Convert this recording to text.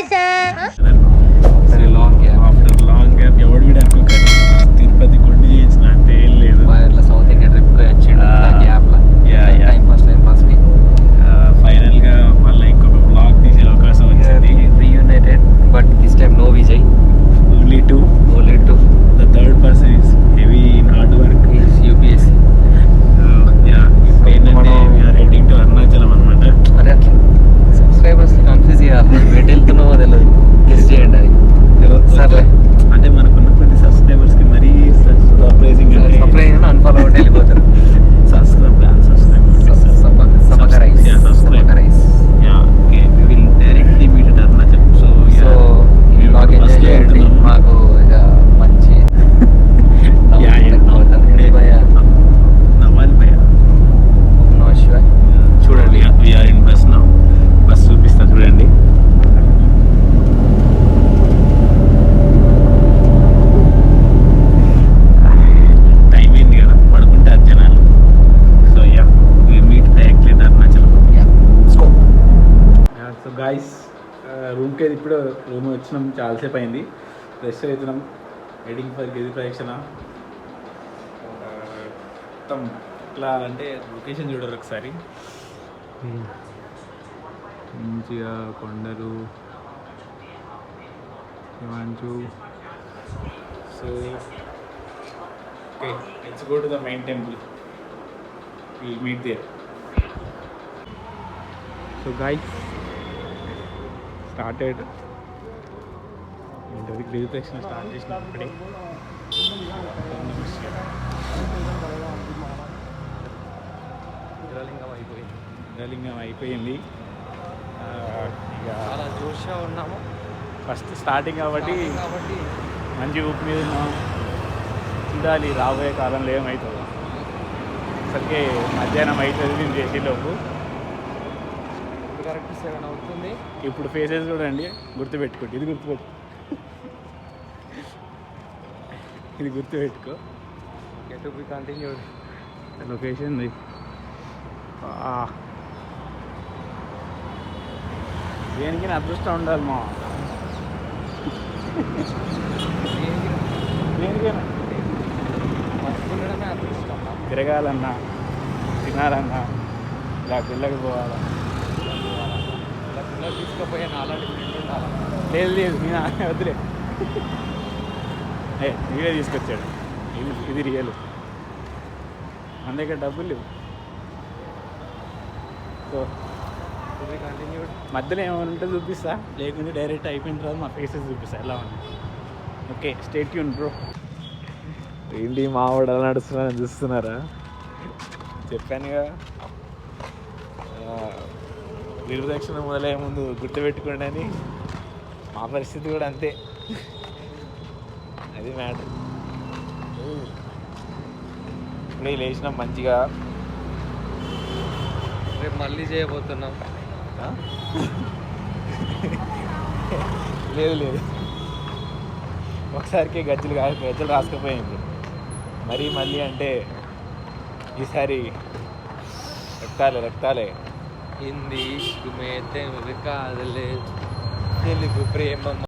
After long gap ఎవడు వీడు అనుకోకండి, తిరుపతి కొండ చేసిన అంతే ఏం లేదు. ఇట్లా సౌత్ ఇండియా ట్రిప్కి వచ్చిండు గ్యాప్లో. టైం పాస్ ఫైనల్గా మళ్ళీ ఇంకొక బ్లాగ్ తీసే అవకాశం వచ్చింది. Reunited but this time no Vijay, only two. The third person is heavy in hard work, is UPSC. ఇప్పుడు ఏంటంటే వీఆర్ హెడింగ్ టు అరుణాచలం అనమాట. అరే అట్లా సబ్స్క్రైబర్స్ కన్ఫ్యూజ్ చేయాలి, ఎటు వెళ్తున్నావో తెలియదు, గెస్ట్ చేయండి అది. సర్లే అంటే మనకున్న ప్రతి సబ్స్క్రైబర్స్కి మరీ సర్ప్రైజింగ్ సర్ప్రైజ్ అన్ఫాలో అవుట్ వెళ్ళిపోతారు. సబ్స్క్రైబ్ రైస్ we will directly meet at Arunachal. So ఈ బ్లాగ్ ఎంజాయ్ చేయండి. మాకు ఇక మంచి నవాల్ భయ చూడండి. We're in bus now. Bus చూపిస్తా చూడండి. టైం అయింది కదా, పడుకుంటారు జనాలు. So yeah we meet directly in Arunachalam. So guys, రూమ్కి ఇప్పుడు రూమ్ వచ్చినాం, చాలాసేపు అయింది. ఫ్రెష్ అవుతున్నాం, హెడింగ్ ఫర్ గిరి ప్రదక్షిణ. మొత్తం ఇట్లా అంటే లొకేషన్ చూడరు ఒకసారి. మంచిగా కొండలు, మంచు. So okay, let's go to the main temple. Will meet there. So guys, started ఏంటది గిరి ప్రదక్షిణ స్టార్ట్ చేసినప్పుడే లింగం అయిపోయింది. ఇక చాలా జోష్గా ఉన్నాము. ఫస్ట్ స్టార్టింగ్ కాబట్టి మంచి ఊపి మీద ఉన్నాం. చూడాలి రాబోయే కాలంలో ఏమవుతుందో. అసలుకే మధ్యాహ్నం అవుతుంది మేము చేసేలోపు. కరెక్ట్ 7 అవుతుంది. ఇప్పుడు ఫేసెస్ చూడండి, గుర్తుపెట్టుకోండి. ఇది గుర్తుపెట్టుకో. To be continued. లొకేషన్ దేనికి అదృష్టం ఉండాలి మా. దేనికైనా ఉండడమే అదృష్టం. తిరగాలన్నా, తినాలన్నా, ఇలా పిల్లకి పోవాలా, పిల్లలు తీసుకుపోయాను అలాంటి ఫ్రెండ్ ఉండాలి. లేదు నేను వద్దులే, నీవే తీసుకొచ్చాడు. ఇది రియల్, మన దగ్గర డబ్బులు లేవు. So continued. మధ్యలో ఏమైనా ఉంటే చూపిస్తా, లేకుంటే డైరెక్ట్ అయిపోయిన తర్వాత మా ఫేసెస్ చూపిస్తా ఎలా ఉంది. Okay, stay tune bro. ఏంటి మావాడు అలా నడుస్తున్నారని చూస్తున్నారా? చెప్పానుగా, గిరి ప్రదక్షిణ మొదలయ్యే ముందు గుర్తుపెట్టుకోండి అని. మా పరిస్థితి కూడా అంతే, అది మ్యాటర్. ఇప్పుడే లేచినాం మంచిగా. రేపు మళ్ళీ చేయబోతున్నాం. లేదు, ఒకసారికి గజ్జలు రాసుకుపోయింది. మళ్ళీ అంటే ఈసారి రక్తాలే. హిందీ ఇష్క్ మే తెల్ కాదలే, తెలుగు ప్రేమ